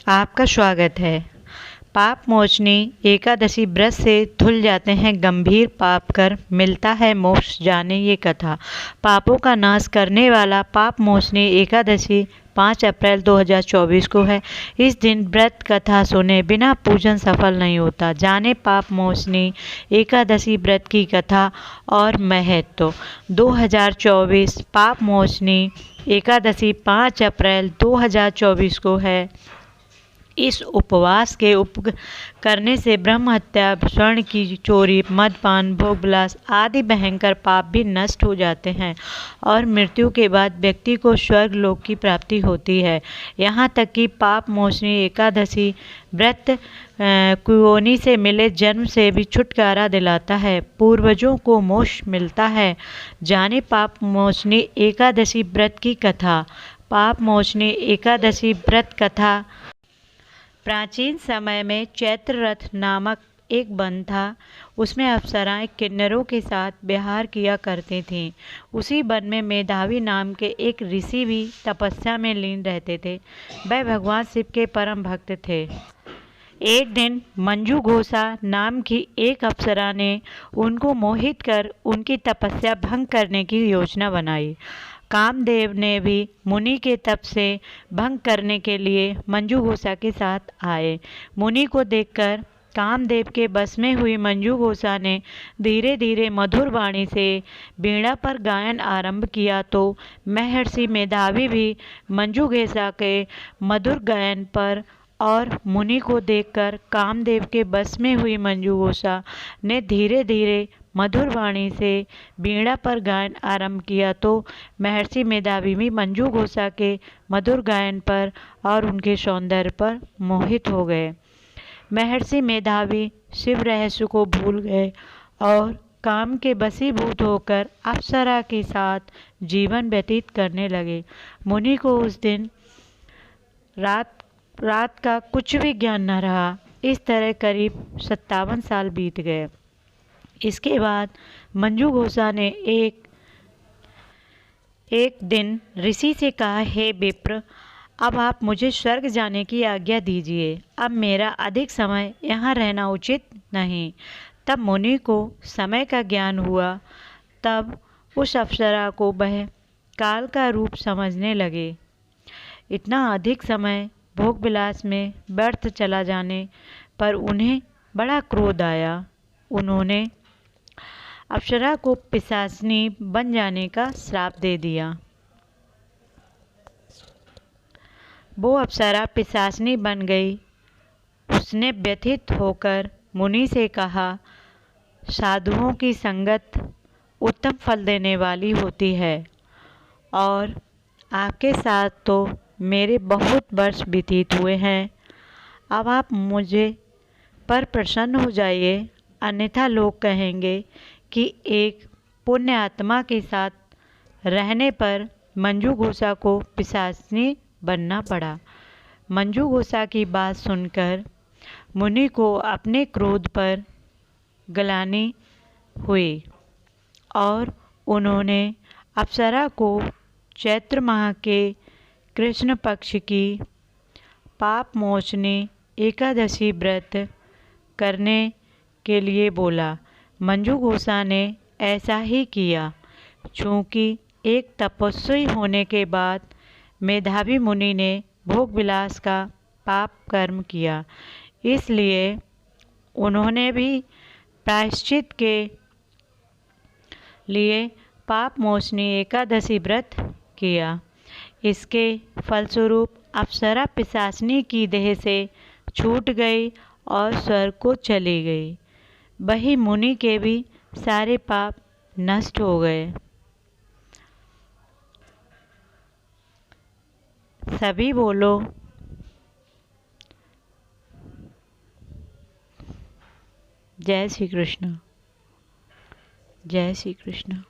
आपका स्वागत है। पाप मोचनी एकादशी व्रत से धुल जाते हैं गंभीर पाप कर मिलता है मोक्ष, जाने ये कथा। पापों का नाश करने वाला पाप मोचनी एकादशी 5 अप्रैल 2024 को है। इस दिन व्रत कथा सुने बिना पूजन सफल नहीं होता। जाने पाप मोचनी एकादशी व्रत की कथा और महत्व। 2024 पाप मोचनी एकादशी 5 अप्रैल 2024 को है। इस उपवास के करने से ब्रह्म हत्या, स्वर्ण की चोरी, मदपान, भोगविलास आदि भयंकर पाप भी नष्ट हो जाते हैं और मृत्यु के बाद व्यक्ति को स्वर्ग लोक की प्राप्ति होती है। यहाँ तक कि पाप मोचनी एकादशी व्रत कुयोनी से मिले जन्म से भी छुटकारा दिलाता है, पूर्वजों को मोक्ष मिलता है। जाने पाप मोचनी एकादशी व्रत की कथा। पाप मोचनी एकादशी व्रत कथा। प्राचीन समय में चैत्र रथ नामक एक वन था। उसमें अप्सराएं किन्नरों के साथ विहार किया करती थीं। उसी वन में मेधावी नाम के एक ऋषि भी तपस्या में लीन रहते थे। वह भगवान शिव के परम भक्त थे। एक दिन मंजू घोषा नाम की एक अप्सरा ने उनको मोहित कर उनकी तपस्या भंग करने की योजना बनाई। कामदेव ने भी मुनि के तप से भंग करने के लिए मंजू घोषा के साथ आए। मुनि को देखकर कामदेव के बस में हुई मंजू घोषा ने धीरे धीरे मधुर वाणी से वीणा पर गायन आरंभ किया तो महर्षि मेधावी भी मंजू घोषा के मधुर गायन पर और मुनि को देखकर कामदेव के बस में हुई मंजू घोषा ने धीरे धीरे मधुर वाणी से वीणा पर गायन आरंभ किया तो महर्षि मेधावी भी मंजू घोषा के मधुर गायन पर और उनके सौंदर्य पर मोहित हो गए। महर्षि मेधावी शिव रहस्य को भूल गए और काम के वशीभूत होकर अप्सरा के साथ जीवन व्यतीत करने लगे। मुनि को उस दिन रात का कुछ भी ज्ञान न रहा। इस तरह करीब 57 साल बीत गए। इसके बाद मंजू घोषा ने एक दिन ऋषि से कहा, हे विप्र, अब आप मुझे स्वर्ग जाने की आज्ञा दीजिए। अब मेरा अधिक समय यहाँ रहना उचित नहीं। तब मुनि को समय का ज्ञान हुआ। तब उस अप्सरा को वह काल का रूप समझने लगे। इतना अधिक समय भोग विलास में व्यर्थ चला जाने पर उन्हें बड़ा क्रोध आया। उन्होंने अप्सरा को पिशाचिनी बन जाने का श्राप दे दिया। वो अप्सरा पिशाचिनी बन गई। उसने व्यथित होकर मुनि से कहा, साधुओं की संगत उत्तम फल देने वाली होती है और आपके साथ तो मेरे बहुत वर्ष व्यतीत हुए हैं। अब आप मुझे पर प्रसन्न हो जाइए, अन्यथा लोग कहेंगे कि एक पुण्य आत्मा के साथ रहने पर मंजू घोषा को पिशाचिनी बनना पड़ा। मंजू घोषा की बात सुनकर मुनि को अपने क्रोध पर ग्लानि हुई और उन्होंने अप्सरा को चैत्र माह के कृष्ण पक्ष की पाप मोचनी एकादशी व्रत करने के लिए बोला। मंजू घोषा ने ऐसा ही किया। चूँकि एक तपस्वी होने के बाद मेधावी मुनि ने भोग विलास का पाप कर्म किया, इसलिए उन्होंने भी प्रायश्चित के लिए पाप मोचनी एकादशी व्रत किया। इसके फलस्वरूप अप्सरा पिशाचिनी की देह से छूट गई और स्वर्ग को चली गई। वही मुनि के भी सारे पाप नष्ट हो गए। सभी बोलो जय श्री कृष्ण, जय श्री कृष्ण।